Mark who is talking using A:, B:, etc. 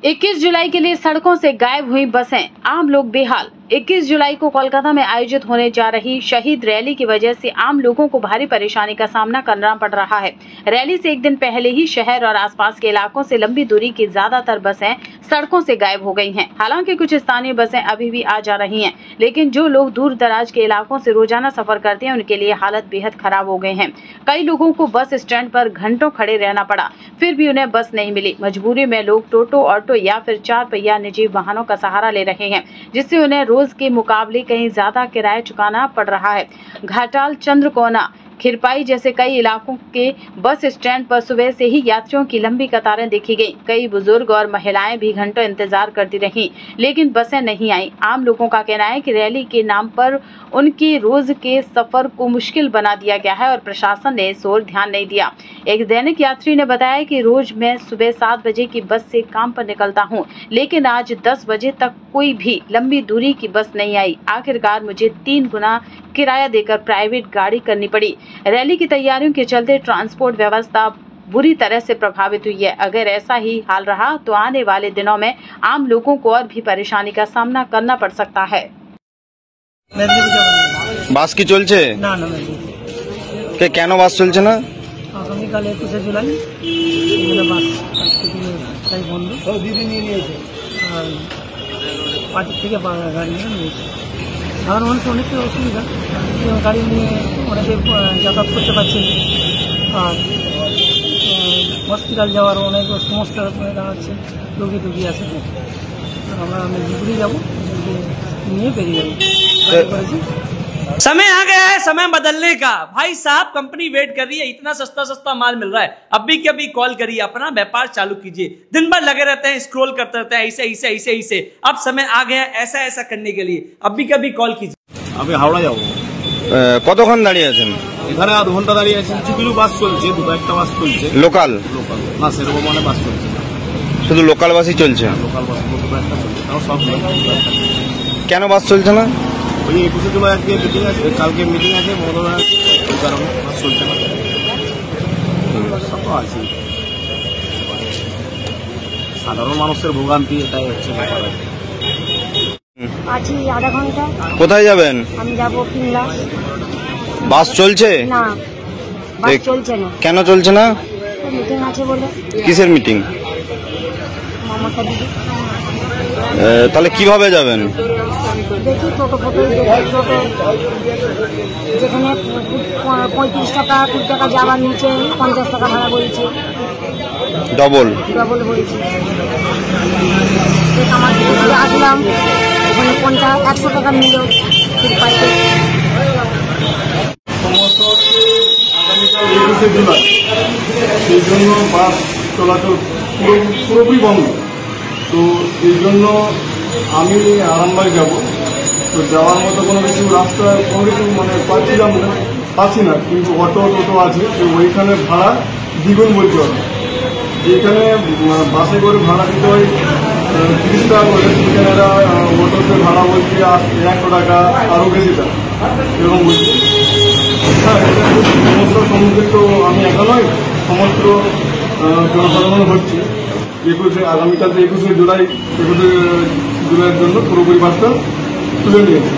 A: 21 जुलाई के लिए सड़कों से गायब हुई बसें, आम लोग बेहाल। 21 जुलाई को कोलकाता में आयोजित होने जा रही शहीद रैली की वजह से आम लोगों को भारी परेशानी का सामना करना पड़ रहा है। रैली से एक दिन पहले ही शहर और आसपास के इलाकों से लंबी दूरी की ज्यादातर बसें सड़कों से गायब हो गई हैं। हालांकि कुछ स्थानीय बसें अभी भी आ जा रही हैं, लेकिन जो लोग दूर दराज के इलाकों से रोजाना सफर करते हैं उनके लिए हालत बेहद खराब हो गए हैं। कई लोगों को बस स्टैंड पर घंटों खड़े रहना पड़ा, फिर भी उन्हें बस नहीं मिली। मजबूरी में लोग टोटो, ऑटो या फिर 4 पहिया निजी वाहनों का सहारा ले रहे हैं, जिससे उन्हें रोज के मुकाबले कहीं ज्यादा किराया चुकाना पड़ रहा है। घाटाल, चंद्रकोना, खिरपाई जैसे कई इलाकों के बस स्टैंड पर सुबह से ही यात्रियों की लंबी कतारें देखी गई। कई बुजुर्ग और महिलाएं भी घंटों इंतजार करती रहीं, लेकिन बसें नहीं आई। आम लोगों का कहना है कि रैली के नाम पर उनके रोज के सफर को मुश्किल बना दिया गया है और प्रशासन ने इस ओर ध्यान नहीं दिया। एक दैनिक यात्री ने बताया कि रोज मैं सुबह 7 बजे की बस से काम पर निकलता हूं, लेकिन आज 10 बजे तक कोई भी लंबी दूरी की बस नहीं आई। आखिरकार मुझे 3 गुना किराया देकर प्राइवेट गाड़ी करनी पड़ी। रैली की तैयारियों के चलते ट्रांसपोर्ट व्यवस्था बुरी तरह से प्रभावित हुई है। अगर ऐसा ही हाल रहा तो आने वाले दिनों में आम लोगों को और भी परेशानी का सामना करना पड़ सकता है।
B: বাস কি চলছে?
C: না না
B: কেন বাস চলছে না?
C: আগামীকাল 21 জুলাই এগুলো বাস তাই বন্ধ। দিদি নিয়ে নিয়েছে আর পার্টি থেকে গাড়ি নিয়ে নিয়েছে। সাধারণ মানুষ অনেকটা অসুবিধা, গাড়ি নিয়ে অনেকে যাতায়াত করতে পারছেন আর হসপিটাল যাওয়ার অনেক সমস্যা দাঁড়াচ্ছে। রোগী টুগী আছে তো আমরা মেদিনীপুরে যাবো, নিয়ে বেরিয়ে যাবো।
D: समय आ गया है समय बदलने का। भाई साहब कंपनी वेट कर रही है, इतना सस्ता सस्ता माल मिल रहा है, अभी के अभी कॉल करिए, अपना व्यापार चालू कीजिए। दिन भर लगे रहते हैं, स्क्रॉल करते रहते हैं, ऐसे ऐसे ऐसे ऐसे। अब समय आ गया ऐसा ऐसा करने के लिए, अभी के अभी कॉल कीजिए।
E: আমি হাওড়া যাবো।
B: কতক্ষণ দাঁড়িয়ে আছেন?
E: এখানে আধ ঘন্টা দাঁড়িয়ে আছি। কিছু বাস চলছে, দুটো একটা বাস চলছে।
B: লোকাল
E: না সেরকম মানে বাস চলছে না,
B: শুধু লোকাল বাসই চলছে।
E: লোকাল বাস দুটো একটা চলছে, তাও সব
B: কেন বাস চলছে না?
E: ওই 21 জুলাই আজকে মিটিং আছে, কালকে মিটিং আছে, মঙ্গলবার আছে, ওই কারণে বাস চলছে না। সব আছে সাধারণ মানুষের ভোগান্তি, এটাই হচ্ছে ব্যাপার।
F: আছি আধা ঘন্টা।
B: কোথায় যাবেন?
F: আমি যাবো কিংলা।
B: বাস চলছে
F: না, বাস চলছে না।
B: কেন চলছে না?
F: মিটিং আছে বলে।
B: কিসের মিটিং?
F: মমতা দিদি।
B: তাহলে কিভাবে যাবেন?
F: দেখি টোটো টোটো যেখানে 35 টাকা 20 টাকা যাওয়ার নিচে 50 টাকা ভাড়া বলছে,
B: ডবল
F: বলেছে। আমার আসলাম ওখানে 100 টাকা নিল পাইতে।
G: সমস্যা হচ্ছে আগামীকাল 21 জুলাই, সেই জন্য বাস চলাচল পুরোপুরি বন্ধ। তো এই জন্য আমি আরামবাগ যাব, তো যাওয়ার মতো কোনো কিছু রাস্তা কোনো কিছু মানে পাচ্ছি না, কিন্তু অটো টোটো আছে, তো ওইখানে ভাড়া দ্বিগুণ বলতে হবে। যেখানে বাসে করে ভাড়া দিতে হয় 30 টাকা করে, সেখানে এরা অটোতে ভাড়া বলছে 100 টাকা, আরও বেশি টাকা এরকম বলছে। হ্যাঁ, এটা খুব সমস্যার সম্মুখীন তো আমি একা নয়, সমস্ত জনসাধারণ হচ্ছে। আগামীকাল 21 জুলাইয়ের জন্য পুরোপুরি বাসটা তুলে নিয়েছে।